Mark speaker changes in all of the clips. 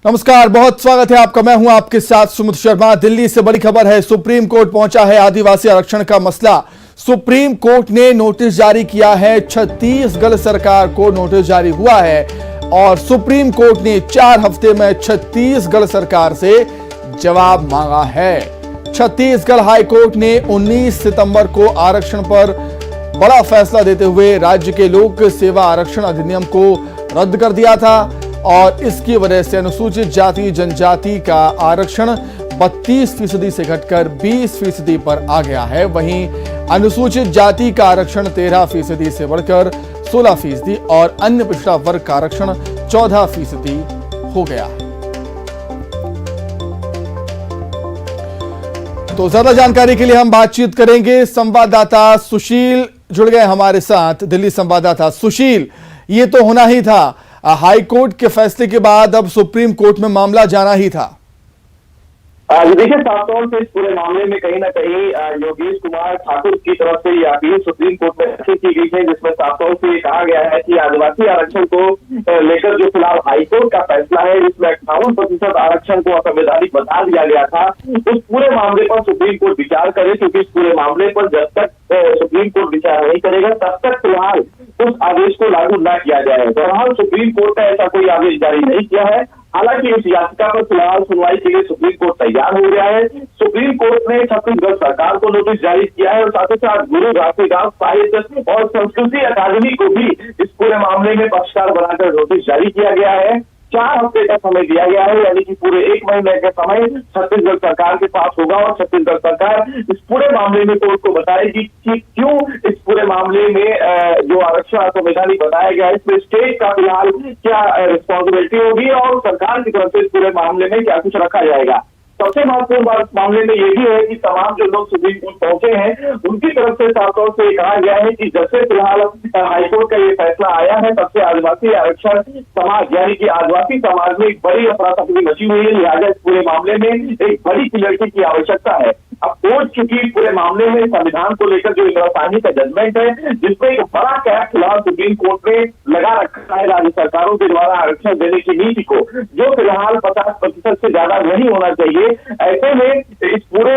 Speaker 1: नमस्कार, बहुत स्वागत है आपका। मैं हूं आपके साथ सुमित शर्मा। दिल्ली से बड़ी खबर है, सुप्रीम कोर्ट पहुंचा है आदिवासी आरक्षण का मसला। सुप्रीम कोर्ट ने नोटिस जारी किया है, छत्तीसगढ़ सरकार को नोटिस जारी हुआ है और सुप्रीम कोर्ट ने 4 हफ्ते में छत्तीसगढ़ सरकार से जवाब मांगा है। छत्तीसगढ़ हाईकोर्ट ने 19 सितंबर को आरक्षण पर बड़ा फैसला देते हुए राज्य के लोक सेवा आरक्षण अधिनियम को रद्द कर दिया था और इसकी वजह से अनुसूचित जाति जनजाति का आरक्षण 32% से घटकर 20% पर आ गया है। वहीं अनुसूचित जाति का आरक्षण 13% से बढ़कर 16% और अन्य पिछड़ा वर्ग का आरक्षण 14% हो गया है। तो ज्यादा जानकारी के लिए हम बातचीत करेंगे, संवाददाता सुशील जुड़ गए हमारे साथ। दिल्ली संवाददाता सुशील, ये तो होना ही था, हाई कोर्ट के फैसले के बाद अब सुप्रीम कोर्ट में मामला जाना ही था।
Speaker 2: देखिए, साफ तौर से इस पूरे मामले में कहीं ना कहीं योगेश कुमार ठाकुर की तरफ से ये अपील सुप्रीम कोर्ट में दाखिल की गई है, जिसमें साफ तौर से कहा गया है कि आदिवासी आरक्षण को लेकर जो फिलहाल हाईकोर्ट का फैसला है, जिसमें 58% आरक्षण को असंवैधानिक बता दिया गया था, उस पूरे मामले पर सुप्रीम कोर्ट विचार करे, क्योंकि इस पूरे मामले पर जब तक सुप्रीम कोर्ट विचार नहीं करेगा तब तक फिलहाल उस आदेश को लागू न किया जाए। फिलहाल सुप्रीम कोर्ट ने ऐसा कोई आदेश जारी नहीं किया है। हालांकि इस याचिका पर फिलहाल सुनवाई के लिए सुप्रीम कोर्ट तैयार हो गया है। सुप्रीम कोर्ट ने छत्तीसगढ़ सरकार को नोटिस जारी किया है और साथ ही साथ गुरु घासीदास साहित्य और संस्कृति अकादमी को भी इस पूरे मामले में पक्षकार बनाकर नोटिस जारी किया गया है। 4 हफ्ते का समय दिया गया है, यानी कि पूरे 1 महीने का समय छत्तीसगढ़ सरकार के पास होगा और छत्तीसगढ़ सरकार इस पूरे मामले में कोर्ट को बताएगी कि क्यों इस पूरे मामले में जो आरक्षण असंवैधानिक बताया गया है, इसमें स्टेट का फिलहाल क्या रिस्पॉन्सिबिलिटी होगी और सरकार की तरफ से इस पूरे मामले में क्या कुछ रखा जाएगा। सबसे महत्वपूर्ण बात मामले में ये भी है कि तमाम जो लोग सुप्रीम कोर्ट पहुंचे हैं उनकी तरफ से साफ तौर से कहा गया है कि जब से फिलहाल हाईकोर्ट का ये फैसला आया है तब से आदिवासी आरक्षण समाज यानी कि आदिवासी समाज में एक बड़ी अफरा-तफरी मची हुई है। लिहाजा इस पूरे मामले में एक बड़ी क्लियरिटी की आवश्यकता है। अब कोर्ट चूंकि पूरे मामले में संविधान को लेकर जो इंद्रासानी का जजमेंट है, जिसमें एक बड़ा कैप फिलहाल सुप्रीम कोर्ट ने लगा रखा है राज्य सरकारों के द्वारा आरक्षण देने की नीति को, जो फिलहाल 50% से ज्यादा नहीं होना चाहिए। ऐसे में इस पूरे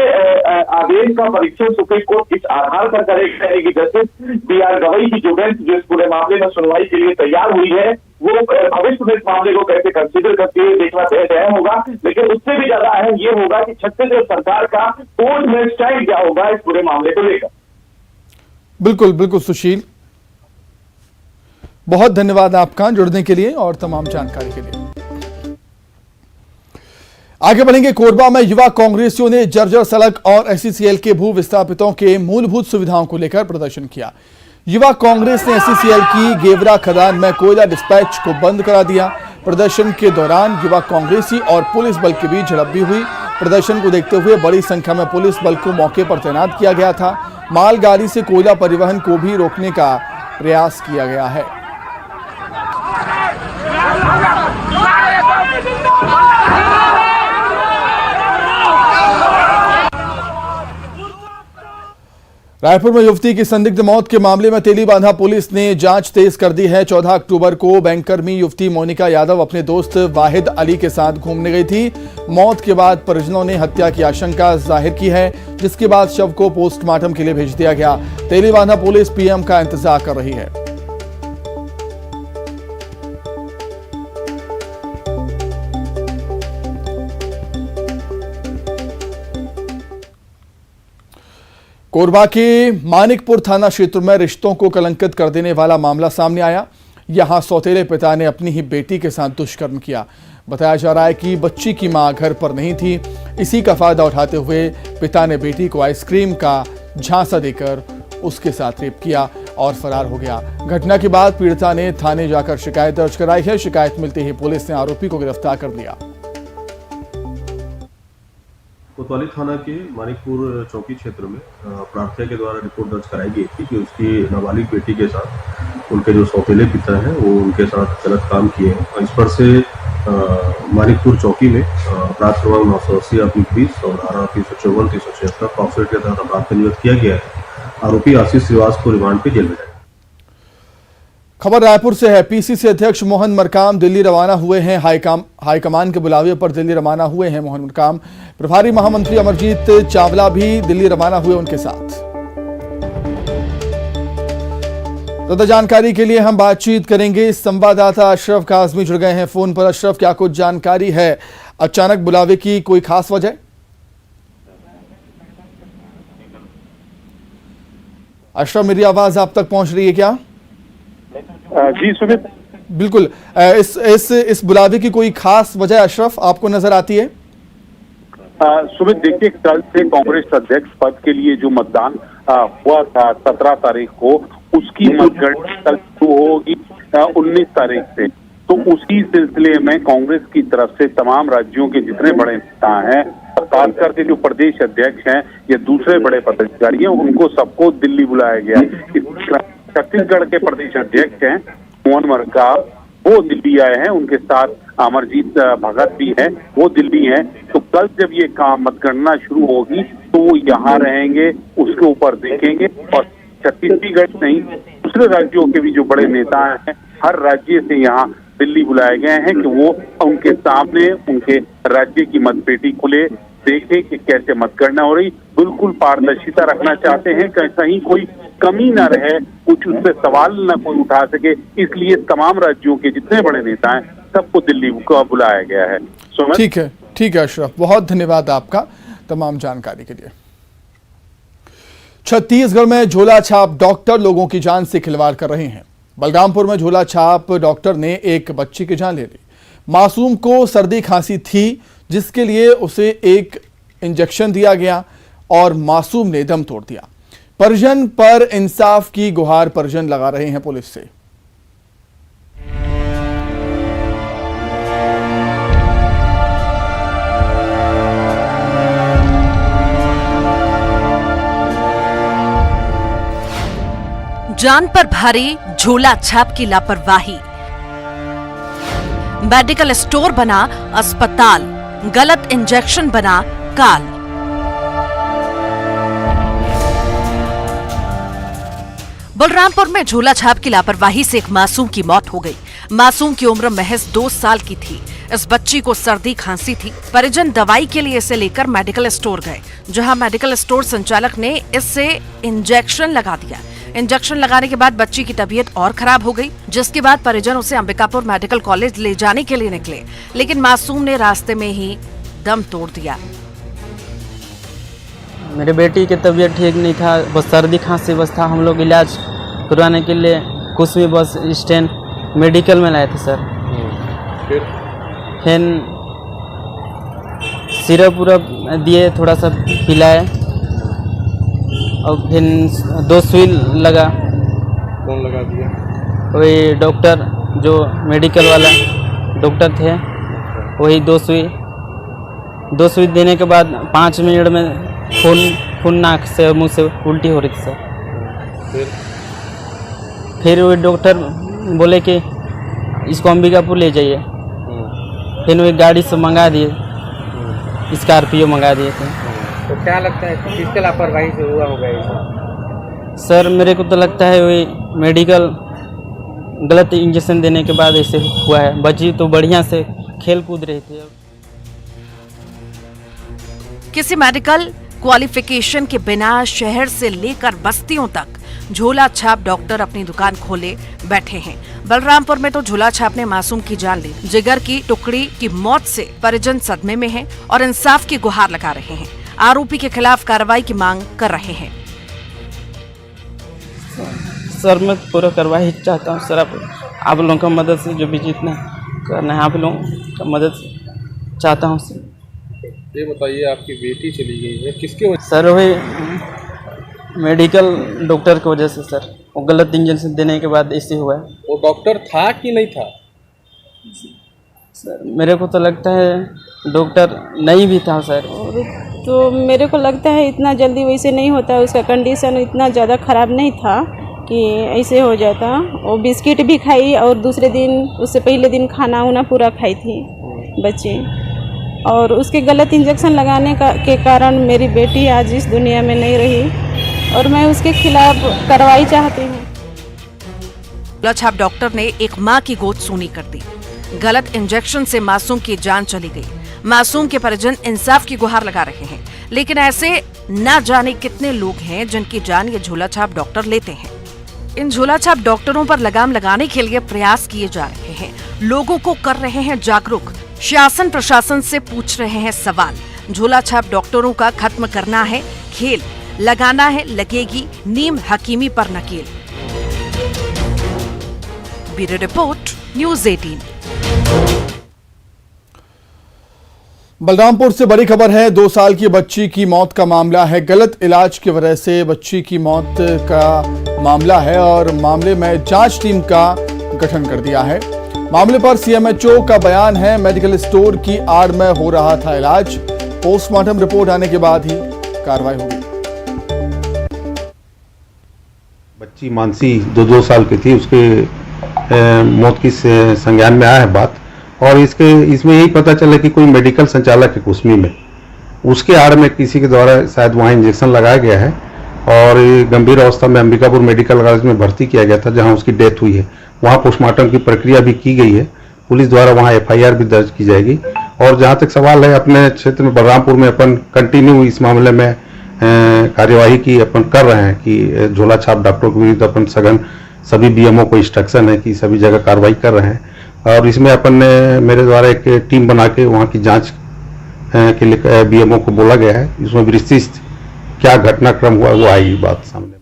Speaker 2: आदेश का परीक्षण सुप्रीम कोर्ट इस आधार पर करेगा कि जस्टिस BR गवई की जो बेंच जो इस पूरे मामले में सुनवाई के लिए तैयार हुई है, वो भविष्य में इस मामले को कैसे कंसीडर करती है देखना अहम होगा। लेकिन उससे भी ज्यादा अहम ये होगा कि छत्तीसगढ़ सरकार का कोर्ट में स्टैंड क्या होगा इस पूरे मामले को लेकर।
Speaker 1: बिल्कुल बिल्कुल सुशील, बहुत धन्यवाद आपका जुड़ने के लिए और तमाम जानकारी के लिए। आगे बढ़ेंगे। कोरबा में युवा कांग्रेसियों ने जर्जर सड़क और SCCL के भू विस्थापितों के मूलभूत सुविधाओं को लेकर प्रदर्शन किया। युवा कांग्रेस ने SCCL की गेवरा खदान में कोयला डिस्पैच को बंद करा दिया। प्रदर्शन के दौरान युवा कांग्रेसी और पुलिस बल के बीच झड़प भी हुई। प्रदर्शन को देखते हुए बड़ी संख्या में पुलिस बल को मौके पर तैनात किया गया था। मालगाड़ी से कोयला परिवहन को भी रोकने का प्रयास किया गया है। रायपुर में युवती की संदिग्ध मौत के मामले में तेलीबांधा पुलिस ने जांच तेज कर दी है। 14 अक्टूबर को बैंककर्मी युवती मोनिका यादव अपने दोस्त वाहिद अली के साथ घूमने गई थी। मौत के बाद परिजनों ने हत्या की आशंका जाहिर की है, जिसके बाद शव को पोस्टमार्टम के लिए भेज दिया गया। तेलीबांधा पुलिस PM का इंतजार कर रही है। कोरबा के मानिकपुर थाना क्षेत्र में रिश्तों को कलंकित कर देने वाला मामला सामने आया। यहां सौतेले पिता ने अपनी ही बेटी के साथ दुष्कर्म किया। बताया जा रहा है कि बच्ची की मां घर पर नहीं थी। इसी का फायदा उठाते हुए पिता ने बेटी को आइसक्रीम का झांसा देकर उसके साथ रेप किया और फरार हो गया। घटना के बाद पीड़िता ने थाने जाकर शिकायत दर्ज कराई है। शिकायत मिलते ही पुलिस ने आरोपी को गिरफ्तार कर लिया।
Speaker 3: कोतवाली थाना के मानिकपुर चौकी क्षेत्र में प्रार्थना के द्वारा रिपोर्ट दर्ज कराई गई थी कि उसकी नाबालिग बेटी के साथ उनके जो सौतेले पिता हैं वो उनके साथ गलत काम किए हैं। इस पर से मानिकपुर चौकी में अपराध क्रमांक 980/20 और धारा 354, 376 पॉक्सो के तहत अपराध पंजीबद्ध किया गया है। आरोपी आशीष श्रीवास को रिमांड पे जेल में
Speaker 1: खबर रायपुर से है। पीसीसी अध्यक्ष मोहन मरकाम दिल्ली रवाना हुए हैं। हाईकमान के बुलावे पर दिल्ली रवाना हुए हैं मोहन मरकाम। प्रभारी महामंत्री अमरजीत चावला भी दिल्ली रवाना हुए उनके साथ। ज्यादा जानकारी के लिए हम बातचीत करेंगे। संवाददाता अशरफ काज़मी जुड़ गए हैं फोन पर। अशरफ, क्या कुछ जानकारी है? अचानक बुलावे की कोई खास वजह? अशरफ, मेरी आवाज आप तक पहुंच रही है क्या?
Speaker 4: जी सुमित,
Speaker 1: बिल्कुल। इस बुलावे की कोई खास वजह अशरफ आपको नजर आती है?
Speaker 4: सुमित देखिए, कल से कांग्रेस अध्यक्ष पद के लिए जो मतदान हुआ था 17 तारीख को, उसकी मतगणना कल शुरू होगी 19 तारीख से। तो उसी सिलसिले में कांग्रेस की तरफ से तमाम राज्यों के जितने बड़े नेता हैं, खास करके जो प्रदेश अध्यक्ष हैं या दूसरे बड़े पदाधिकारी हैं, उनको सबको दिल्ली बुलाया गया। छत्तीसगढ़ के प्रदेश अध्यक्ष हैं मोहन मरकाम, वो दिल्ली आए हैं। उनके साथ अमरजीत भगत भी है, वो दिल्ली हैं। तो कल जब ये काम मतगणना शुरू होगी तो वो यहाँ रहेंगे, उसके ऊपर देखेंगे। और छत्तीसगढ़ नहीं, दूसरे राज्यों के भी जो बड़े नेता हैं, हर राज्य से यहाँ दिल्ली बुलाए गए हैं कि वो उनके सामने उनके राज्य की मतपेटी खुले, देखें कि कैसे मतगणना हो रही। बिल्कुल पारदर्शिता रखना चाहते हैं, कहीं कोई कमी ना रहे, कुछ उससे सवाल ना कोई उठा सके। इसलिए तमाम राज्यों के जितने बड़े नेता हैं, सबको दिल्ली को बुलाया गया है।
Speaker 1: ठीक है अशरफ, बहुत धन्यवाद आपका तमाम जानकारी के लिए। छत्तीसगढ़ में झोला छाप डॉक्टर लोगों की जान से खिलवाड़ कर रहे हैं। बलरामपुर में झोला छाप डॉक्टर ने एक बच्ची की जान ले ली। मासूम को सर्दी खांसी थी, जिसके लिए उसे एक इंजेक्शन दिया गया और मासूम ने दम तोड़ दिया। परिजन पर इंसाफ की गुहार परिजन लगा रहे हैं पुलिस से।
Speaker 5: जान पर भारी झोला छाप की लापरवाही। मेडिकल स्टोर बना अस्पताल, गलत इंजेक्शन बना काल। बलरामपुर में झोला छाप की लापरवाही से एक मासूम की मौत हो गई। मासूम की उम्र महज 2 साल की थी। इस बच्ची को सर्दी खांसी थी। परिजन दवाई के लिए इसे लेकर मेडिकल स्टोर गए, जहां मेडिकल स्टोर संचालक ने इससे इंजेक्शन लगा दिया। इंजेक्शन लगाने के बाद बच्ची की तबीयत और खराब हो गई, जिसके बाद परिजन उसे अंबिकापुर मेडिकल कॉलेज ले जाने के लिए निकले, लेकिन मासूम ने रास्ते में ही दम तोड़ दिया।
Speaker 6: मेरे बेटी की तबीयत ठीक नहीं था, बस सर्दी खांसी बस था। हम लोग इलाज करवाने के लिए कुसमी बस स्टैंड मेडिकल में लाए थे सर। फिर सिरप उरप दिए, थोड़ा सा पिलाए और फिर 2 सुई लगा।
Speaker 7: कौन लगा दिया?
Speaker 6: वही डॉक्टर, जो मेडिकल वाला डॉक्टर थे, वही 2 सुई देने के बाद 5 मिनट में खून नाक से मुंह से उल्टी हो रही थी सर। फिर वो डॉक्टर बोले कि इसको अंबिकापुर ले जाइए। फिर वो गाड़ी से मंगा दिए, स्कॉर्पियो मंगा दिए थे।
Speaker 7: तो क्या लगता है किसके लापरवाही से हुआ होगा ये?
Speaker 6: सर मेरे को तो लगता है वही मेडिकल गलत इंजेक्शन देने के बाद ऐसे हुआ है। बच्ची तो बढ़िया से खेल कूद रही थी।
Speaker 5: किसी मेडिकल क्वालिफिकेशन के बिना शहर से लेकर बस्तियों तक झोला छाप डॉक्टर अपनी दुकान खोले बैठे हैं। बलरामपुर में तो झोला छाप ने मासूम की जान ली। जिगर की टुकड़ी की मौत से परिजन सदमे में हैं और इंसाफ की गुहार लगा रहे हैं। आरोपी के खिलाफ कार्रवाई की मांग कर रहे हैं।
Speaker 6: सर मैं पूरा कार्रवाई चाहता हूँ सर, आप लोगों का मदद से जो भी जितना करना है आप लोगों का मदद चाहता हूँ सर।
Speaker 7: ये बताइए, आपकी बेटी चली गई है, किसके वजह?
Speaker 6: सर वही मेडिकल डॉक्टर की वजह से सर, वो गलत इंजेक्शन देने के बाद ऐसे हुआ है।
Speaker 7: वो डॉक्टर था कि नहीं था?
Speaker 6: सर मेरे को तो लगता है डॉक्टर नहीं भी था सर।
Speaker 8: तो मेरे को लगता है इतना जल्दी वैसे नहीं होता, उसका कंडीशन इतना ज़्यादा ख़राब नहीं था कि ऐसे हो जाता। वो बिस्किट भी खाई और दूसरे दिन, उससे पहले दिन खाना वाना पूरा खाई थी बच्चे, और उसके गलत इंजेक्शन लगाने के कारण मेरी बेटी आज इस दुनिया में नहीं रही और मैं उसके खिलाफ कार्रवाई चाहती हूँ।
Speaker 5: झोला छाप डॉक्टर ने एक मां की गोद सूनी कर दी। गलत इंजेक्शन से मासूम की जान चली गई। मासूम के परिजन इंसाफ की गुहार लगा रहे हैं, लेकिन ऐसे न जाने कितने लोग हैं जिनकी जान ये झोला छाप डॉक्टर लेते हैं। इन झोला छाप डॉक्टरों पर लगाम लगाने के लिए प्रयास किए जा रहे हैं। लोगों को कर रहे हैं जागरूक। शासन प्रशासन से पूछ रहे हैं सवाल। झोला छाप डॉक्टरों का खत्म करना है खेल, लगाना है लगेगी नीम हकीमी पर नकेल। Bureau report, news 18।
Speaker 1: बलरामपुर से बड़ी खबर है। 2 साल की बच्ची की मौत का मामला है। गलत इलाज की वजह से बच्ची की मौत का मामला है और मामले में जांच टीम का गठन कर दिया है। मामले पर सीएमएचओ का बयान है, मेडिकल स्टोर की आड़ में हो रहा था इलाज। पोस्टमार्टम रिपोर्ट आने के बाद ही कार्रवाई होगी।
Speaker 9: बच्ची मानसी 2 साल की थी, उसके मौत की संज्ञान में आया है बात, और इसमें यही पता चला कि कोई मेडिकल संचालक है कुसमी में, उसके आड़ में किसी के द्वारा शायद वहाँ इंजेक्शन लगाया गया है और गंभीर अवस्था में अंबिकापुर मेडिकल कॉलेज में भर्ती किया गया था, जहाँ उसकी डेथ हुई है। वहाँ पोस्टमार्टम की प्रक्रिया भी की गई है। पुलिस द्वारा वहाँ एफआईआर भी दर्ज की जाएगी। और जहाँ तक सवाल है, अपने क्षेत्र में बलरामपुर में अपन कंटिन्यू इस मामले में कार्यवाही की अपन कर रहे हैं कि झोला छाप डॉक्टरों के विरुद्ध अपन सघन सभी बीएमओ को इंस्ट्रक्शन है कि सभी जगह कार्रवाई कर रहे हैं। और इसमें अपन ने मेरे द्वारा एक टीम बना के वहाँ की जांच के लिए बीएमओ को बोला गया है। इसमें विस्तृत क्या घटनाक्रम हुआ वो आएगी बात सामने।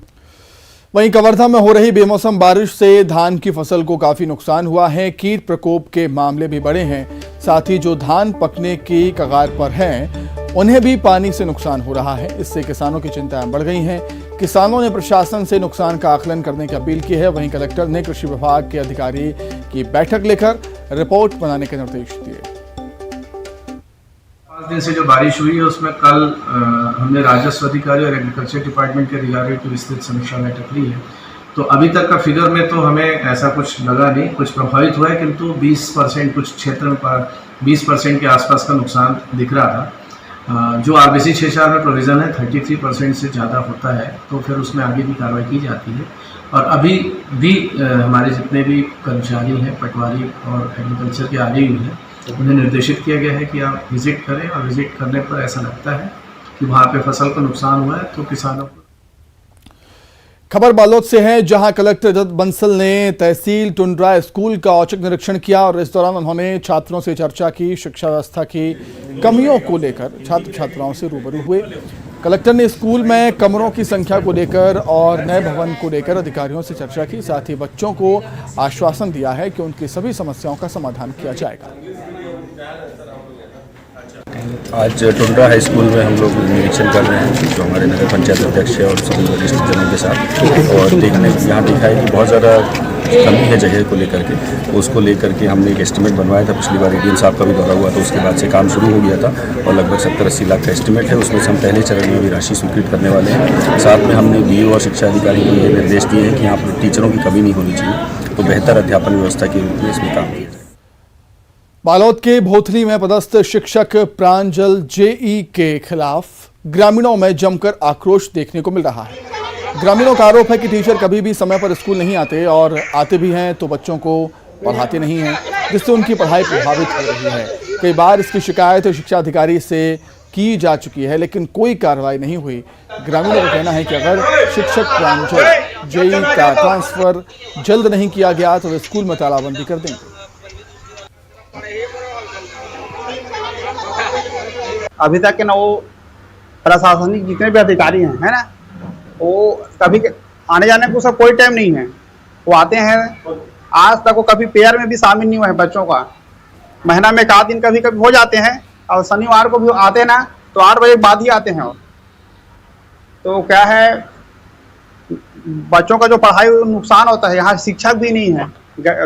Speaker 1: वहीं कवर्धा में हो रही बेमौसम बारिश से धान की फसल को काफी नुकसान हुआ है। कीट प्रकोप के मामले भी बढ़े हैं। साथ ही जो धान पकने की कगार पर हैं, उन्हें भी पानी से नुकसान हो रहा है। इससे किसानों की चिंताएं बढ़ गई हैं। किसानों ने प्रशासन से नुकसान का आकलन करने की अपील की है। वहीं कलेक्टर ने कृषि विभाग के अधिकारी की बैठक लेकर रिपोर्ट बनाने के निर्देश दिए।
Speaker 10: 5 दिन से जो बारिश हुई है उसमें कल हमने राजस्व अधिकारी और एग्रीकल्चर डिपार्टमेंट के अधिकारियों की विस्तृत समीक्षा बैठक ली है। तो अभी तक का फिगर में तो हमें ऐसा कुछ लगा नहीं, कुछ प्रभावित हुआ है, किंतु 20% कुछ क्षेत्र में 20% के आसपास का नुकसान दिख रहा था। जो आरबीसी 6-4 में प्रोविज़न है 33% से ज़्यादा होता है, तो फिर उसमें आगे भी कार्रवाई की जाती है। और अभी भी हमारे जितने भी कर्मचारी हैं, पटवारी और एग्रीकल्चर के आगे हुए हैं, उन्हें निर्देशित किया गया है कि आप विजिट करें, और विजिट करने पर ऐसा लगता है कि वहाँ पे फसल का नुकसान हुआ है तो किसानों को।
Speaker 1: खबर बालोद से है, जहां कलेक्टर दत्त बंसल ने तहसील टुंड्रा स्कूल का औचक निरीक्षण किया और इस दौरान उन्होंने छात्रों से चर्चा की। शिक्षा व्यवस्था की कमियों को लेकर छात्र छात्राओं से रूबरू हुए। कलेक्टर ने स्कूल में कमरों की संख्या को लेकर और नए भवन को लेकर अधिकारियों से चर्चा की। साथ ही बच्चों को आश्वासन दिया है कि उनकी सभी समस्याओं का समाधान किया जाएगा।
Speaker 11: आज टुंड्रा हाई स्कूल में हम लोग निरीक्षण कर रहे हैं, जो हमारे नगर पंचायत अध्यक्ष है और सभी वरिष्ठ जनों के साथ, और देखने यहाँ दिखा है कि बहुत ज़्यादा कमी है जगह को लेकर के। उसको लेकर के हमने एक एस्टीमेट बनवाया था। पिछली बार एडीएम साहब का भी दौरा हुआ था, उसके बाद से काम शुरू हो गया था और लगभग 70-80 लाख का एस्टीमेट है। उसमें से हम पहले चरण में भी राशि स्वीकृत करने वाले हैं। साथ में हमने बीओ और शिक्षा अधिकारी को ये निर्देश दिए हैं कि यहाँ पर टीचरों की कमी नहीं होनी चाहिए, तो बेहतर अध्यापन व्यवस्था के रूप में इसमें काम किया जाए।
Speaker 1: बालोद के भोथली में पदस्थ शिक्षक प्रांजल जेई के खिलाफ ग्रामीणों में जमकर आक्रोश देखने को मिल रहा है। ग्रामीणों का आरोप है कि टीचर कभी भी समय पर स्कूल नहीं आते और आते भी हैं तो बच्चों को पढ़ाते नहीं हैं, जिससे उनकी पढ़ाई प्रभावित हो रही है। कई बार इसकी शिकायत शिक्षा अधिकारी से की जा चुकी है, लेकिन कोई कार्रवाई नहीं हुई। ग्रामीणों का कहना है कि अगर शिक्षक प्रांजल जेई का ट्रांसफर जल्द नहीं किया गया तो वे स्कूल में तालाबंदी कर देंगे।
Speaker 12: अभी तक के ना वो प्रशासनिक जितने भी अधिकारी हैं, है ना, वो कभी आने जाने को सब कोई टाइम नहीं है। वो आते हैं, आज तक वो कभी पेयर में भी शामिल नहीं हुए हैं बच्चों का। महीना में 1 दिन कभी कभी हो जाते हैं, और शनिवार को भी आते ना तो 8 बजे बाद ही आते हैं। तो क्या है, बच्चों का जो पढ़ाई नुकसान होता है। यहाँ शिक्षक भी नहीं है।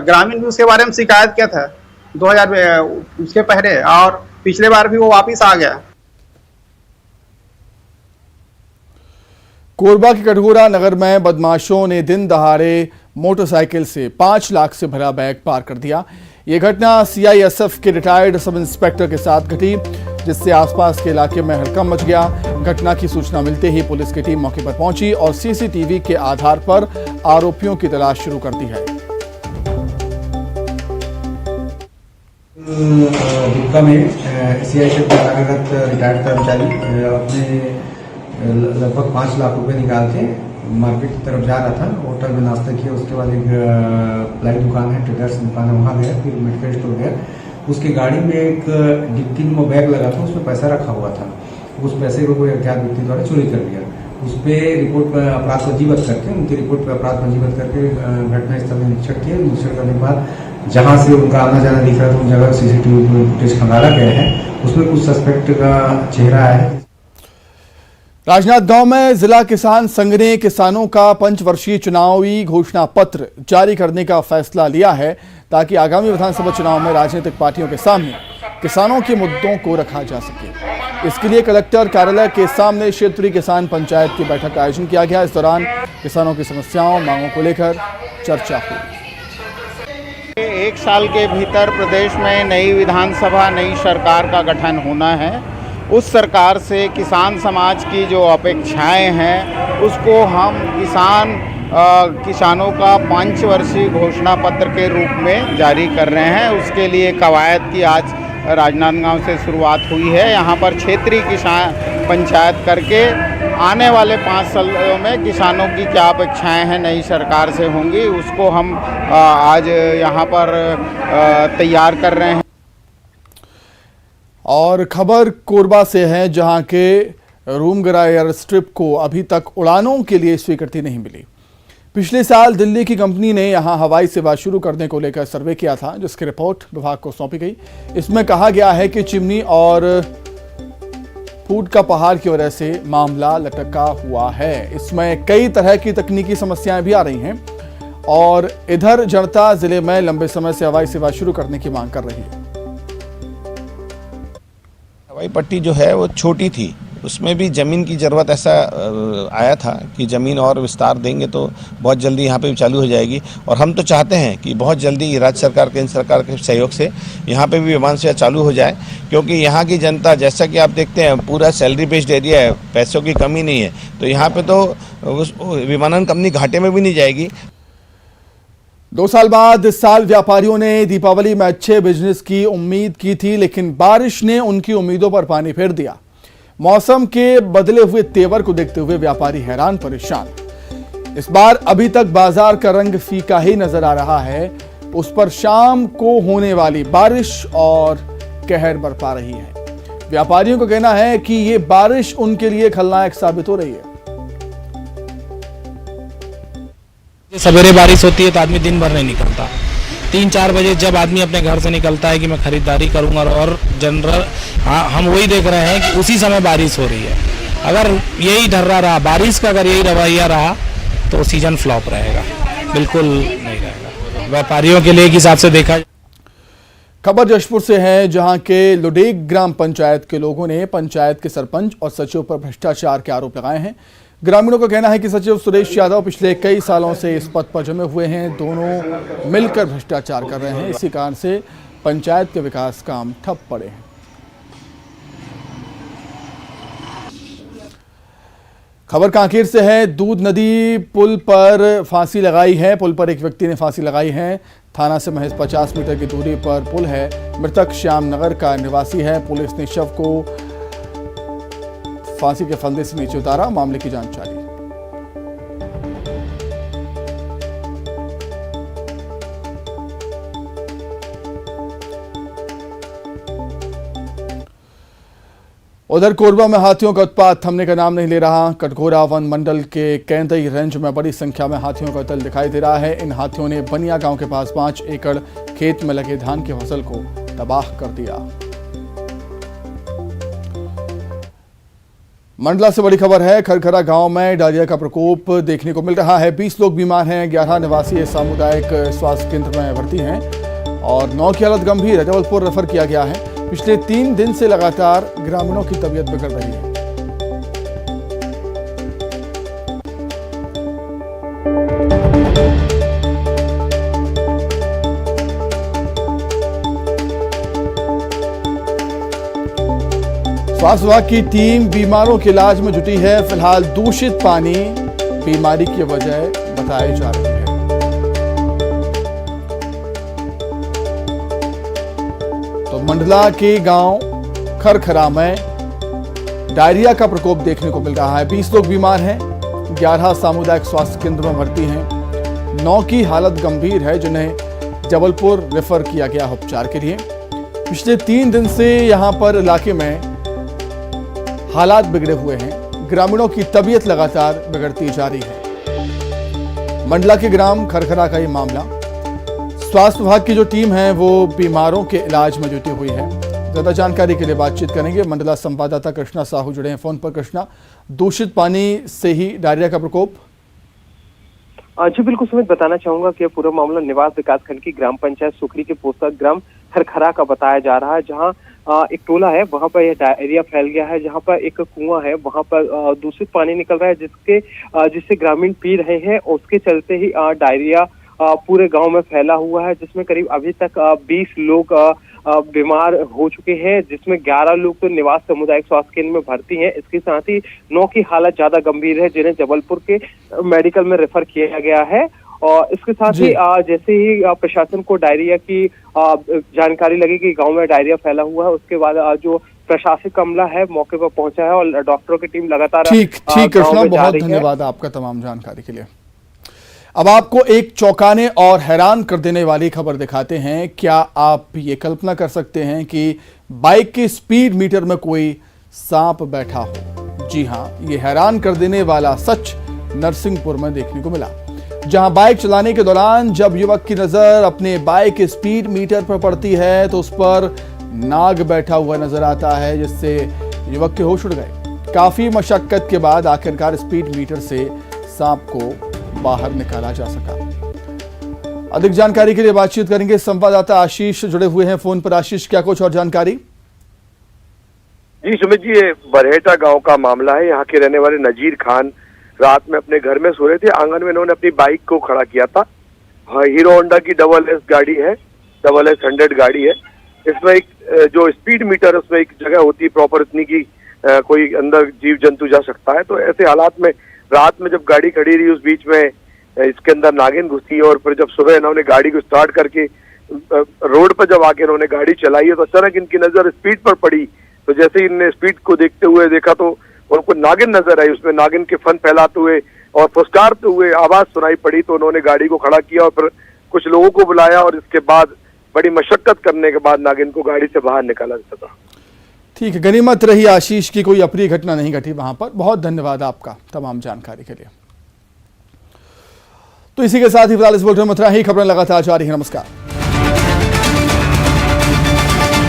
Speaker 12: ग्रामीण भी उसके बारे में शिकायत किया था 2000 उसके पहले, और पिछले बार भी वो वापिस आ गया।
Speaker 1: कोरबा के कटघोरा नगर में बदमाशों ने दिन दहाड़े मोटरसाइकिल से 5 लाख से भरा बैग पार कर दिया। ये घटना सीआईएसएफ के रिटायर्ड सब इंस्पेक्टर के साथ घटी, जिससे आसपास के इलाके में हड़कंप मच गया। घटना की सूचना मिलते ही पुलिस की टीम मौके पर पहुंची और सीसीटीवी के आधार पर आरोपियों की तलाश शुरू कर दी है।
Speaker 13: दुमका में CISF में कार्यरत रिटायर्ड कर्मचारी अपने लगभग 5 लाख रुपए निकाल के मार्केट की तरफ जा रहा था। होटल में नाश्ता किया, उसके बाद एक प्लाई दुकान है, ट्रेडर्स दुकान है, वहाँ गया, फिर मेडिकल स्टोर गया। उसकी गाड़ी में एक डिक्की में बैग लगा था, उसमें पैसा रखा हुआ था। उस पैसे को कोई अज्ञात व्यक्ति द्वारा चोरी कर लिया। उस पर रिपोर्ट पर अपराध पंजीबद्ध करके, उनकी रिपोर्ट पर अपराध पंजीबद्ध करके घटनास्थल में निरीक्षण किया। निरीक्षण करने के बाद जहां से उनका आना जाना दिख रहा था, उन जगह CCTV फुटेज खंगाला गया है। उसमें कुछ सस्पेक्ट का चेहरा है।
Speaker 1: राजनांदगांव में जिला किसान संघ ने किसानों का पंचवर्षीय चुनावी घोषणा पत्र जारी करने का फैसला लिया है ताकि आगामी विधानसभा चुनाव में राजनीतिक पार्टियों के सामने किसानों के मुद्दों को रखा जा सके। इसके लिए कलेक्टर कार्यालय के सामने क्षेत्रीय किसान पंचायत की बैठक का आयोजन किया गया। इस दौरान किसानों की समस्याओं, मांगों को लेकर चर्चा हुई।
Speaker 14: 1 साल के भीतर प्रदेश में नई विधानसभा, नई सरकार का गठन होना है। उस सरकार से किसान समाज की जो अपेक्षाएं हैं उसको हम किसानों का पंचवर्षीय घोषणा पत्र के रूप में जारी कर रहे हैं। उसके लिए कवायद की आज राजनांदगांव से शुरुआत हुई है। यहाँ पर क्षेत्रीय किसान पंचायत करके आने वाले 5 सालों में किसानों की क्या अपेक्षाएं हैं नई सरकार से होंगी, उसको हम आज यहाँ पर तैयार कर रहे हैं।
Speaker 1: और खबर कोरबा से है, जहां के रूमगरा एयर स्ट्रिप को अभी तक उड़ानों के लिए स्वीकृति नहीं मिली। पिछले साल दिल्ली की कंपनी ने यहां हवाई सेवा शुरू करने को लेकर सर्वे किया था, जिसकी रिपोर्ट विभाग को सौंपी गई। इसमें कहा गया है कि चिमनी और फूट का पहाड़ की वजह से मामला लटका हुआ है। इसमें कई तरह की तकनीकी समस्याएं भी आ रही हैं और इधर जनता जिले में लंबे समय से हवाई सेवा शुरू करने की मांग कर रही है।
Speaker 15: हवाई पट्टी जो है वो छोटी थी, उसमें भी ज़मीन की ज़रूरत ऐसा आया था कि ज़मीन और विस्तार देंगे तो बहुत जल्दी यहाँ पे भी चालू हो जाएगी। और हम तो चाहते हैं कि बहुत जल्दी राज्य सरकार, केंद्र सरकार के सहयोग से यहाँ पे भी विमान सेवा चालू हो जाए, क्योंकि यहाँ की जनता, जैसा कि आप देखते हैं, पूरा सैलरी बेस्ड एरिया है, पैसों की कमी नहीं है, तो यहाँ पर तो विमानन कंपनी घाटे में भी नहीं जाएगी।
Speaker 1: 2 साल बाद इस साल व्यापारियों ने दीपावली में अच्छे बिजनेस की उम्मीद की थी, लेकिन बारिश ने उनकी उम्मीदों पर पानी फेर दिया। मौसम के बदले हुए तेवर को देखते हुए व्यापारी हैरान परेशान। इस बार अभी तक बाजार का रंग फीका ही नजर आ रहा है, उस पर शाम को होने वाली बारिश और कहर बरपा रही है। व्यापारियों का कहना है कि ये बारिश उनके लिए खलनायक साबित हो रही है।
Speaker 16: सवेरे बारिश होती है तो आदमी दिन भर नहीं निकलता। 3-4 बजे जब आदमी अपने घर से निकलता है कि मैं खरीदारी करूंगा, और जनरल हम वही देख रहे हैं कि उसी समय बारिश हो रही है। अगर यही ढर्रा रहा, बारिश का अगर यही रवैया रहा तो सीजन फ्लॉप रहेगा, बिल्कुल नहीं रहेगा व्यापारियों के लिए एक हिसाब से देखा।
Speaker 1: खबर जशपुर से है, जहां के लुडेग ग्राम पंचायत के लोगों ने पंचायत के सरपंच और सचिव पर भ्रष्टाचार के आरोप लगाए हैं। ग्रामीणों का कहना है कि सचिव सुरेश यादव पिछले कई सालों से इस पद पर जमे हुए हैं, दोनों मिलकर भ्रष्टाचार कर रहे हैं। इसी कारण से पंचायत के विकास काम ठप पड़े हैं। खबर कांकेर से है, दूध नदी पुल पर फांसी लगाई है। पुल पर एक व्यक्ति ने फांसी लगाई है। थाना से महज 50 मीटर की दूरी पर पुल है। मृतक श्यामनगर का निवासी है। पुलिस ने शव को फांसी के फंदे से नीचे उतारा। मामले की जांच जारी। उधर कोरबा में हाथियों का उत्पात थमने का नाम नहीं ले रहा। कटघोरा वन मंडल के केंदई रेंज में बड़ी संख्या में हाथियों का दल दिखाई दे रहा है। इन हाथियों ने बनिया गांव के पास 5 एकड़ खेत में लगे धान की फसल को तबाह कर दिया। मंडला से बड़ी खबर है, खरखरा गांव में डायरिया का प्रकोप देखने को मिल रहा है। 20 लोग बीमार हैं। 11 निवासी सामुदायिक स्वास्थ्य केंद्र में भर्ती हैं और 9 की हालत गंभीर है। जबलपुर रेफर किया गया है। पिछले 3 दिन से लगातार ग्रामीणों की तबीयत बिगड़ रही है। स्वास्थ्य विभाग की टीम बीमारों के इलाज में जुटी है। फिलहाल दूषित पानी बीमारी की वजह बताई जा रही है। मंडला के गांव खरखरा में डायरिया का प्रकोप देखने को मिल रहा है। 20 लोग बीमार हैं, 11 सामुदायिक स्वास्थ्य केंद्र में भर्ती हैं। 9 की हालत गंभीर है, जिन्हें जबलपुर रेफर किया गया उपचार के लिए। पिछले 3 दिन से यहां पर इलाके में हालात बिगड़े हुए हैं। ग्रामीणों की तबीयत लगातार बिगड़ती जा रही है। मंडला के ग्राम खरखरा का ये मामला। स्वास्थ्य विभाग की जो टीम है वो बीमारों के इलाज में जुटी हुई है। ज्यादा जानकारी के लिए बातचीत करेंगे। मंडला संवाददाता कृष्णा साहू जुड़े हैं फोन पर। कृष्णा, दूषित पानी से ही डायरिया का प्रकोप?
Speaker 17: जी बिल्कुल सुमित, बताना चाहूंगा कि पूरा मामला निवास विकासखंड की ग्राम पंचायत सुखरी के पोस्टर ग्राम खरखरा का बताया जा रहा है, जहां एक टोला है, वहां पर यह डायरिया फैल गया है। जहां पर एक कुआं है, वहां पर दूषित पानी निकल रहा है, जिससे ग्रामीण पी रहे हैं। उसके चलते ही डायरिया पूरे गांव में फैला हुआ है, जिसमें करीब अभी तक 20 लोग बीमार हो चुके हैं, जिसमें 11 लोग तो निवास सामुदायिक स्वास्थ्य केंद्र में भर्ती हैं। इसके साथ ही 9 की हालत ज्यादा गंभीर है, जिन्हें जबलपुर के मेडिकल में रेफर किया गया है। और इसके साथ ही जैसे ही प्रशासन को डायरिया की जानकारी लगी कि गांव में डायरिया फैला हुआ है, उसके बाद जो प्रशासनिक अमला है मौके पर पहुंचा है और डॉक्टरों की टीम लगातार
Speaker 1: ठीक कृष्णा, बहुत धन्यवाद आपका तमाम जानकारी के लिए। अब आपको एक चौंकाने और हैरान कर देने वाली खबर दिखाते हैं। क्या आप ये कल्पना कर सकते हैं कि बाइक के स्पीड मीटर में कोई सांप बैठा हो? जी हां, ये हैरान कर देने वाला सच नरसिंहपुर में देखने को मिला, जहां बाइक चलाने के दौरान जब युवक की नजर अपने बाइक स्पीड मीटर पर पड़ती है तो उस पर नाग बैठा हुआ नजर आता है, जिससे युवक के होश उड़ गए। काफी मशक्कत के बाद आखिरकार स्पीड मीटर से सांप को बाहर निकाला जा सका। अधिक जानकारी के लिए बातचीत करेंगे। संवाददाता आशीष जुड़े हुए हैं फोन पर। आशीष, क्या कुछ और जानकारी?
Speaker 18: जी सुमित जी, ये बरहेटा गांव का मामला है। यहाँ के रहने वाले नजीर खान रात में अपने घर में सो रहे थे। आंगन में इन्होंने अपनी बाइक को खड़ा किया था। हीरो होंडा की डबल गाड़ी है, डबल S100 गाड़ी है। इसमें एक जो स्पीड मीटर है उसमें एक जगह होती है प्रॉपर इतनी की कोई अंदर जीव जंतु जा सकता है। तो ऐसे हालात में रात में जब गाड़ी खड़ी रही, उस बीच में इसके अंदर नागिन घुसी और फिर जब सुबह इन्होंने गाड़ी को स्टार्ट करके रोड पर जब आके इन्होंने गाड़ी चलाई है तो अचानक इनकी नजर स्पीड पर पड़ी। तो जैसे ही इनने स्पीड को देखते हुए देखा तो उनको नागिन नजर आई। उसमें नागिन के फन फैलाते हुए और फुसकारते हुए आवाज सुनाई पड़ी। तो उन्होंने गाड़ी को खड़ा किया और फिर कुछ लोगों को बुलाया और इसके बाद बड़ी मशक्कत करने के बाद नागिन को गाड़ी से बाहर निकाला जा सका।
Speaker 1: ठीक है, गनीमत रही आशीष की कोई अप्रिय घटना नहीं घटी वहां पर। बहुत धन्यवाद आपका तमाम जानकारी के लिए। तो इसी के साथ ही फिलहाल इस बुलेटिन में इतना ही। खबरें लगातार जारी है। नमस्कार।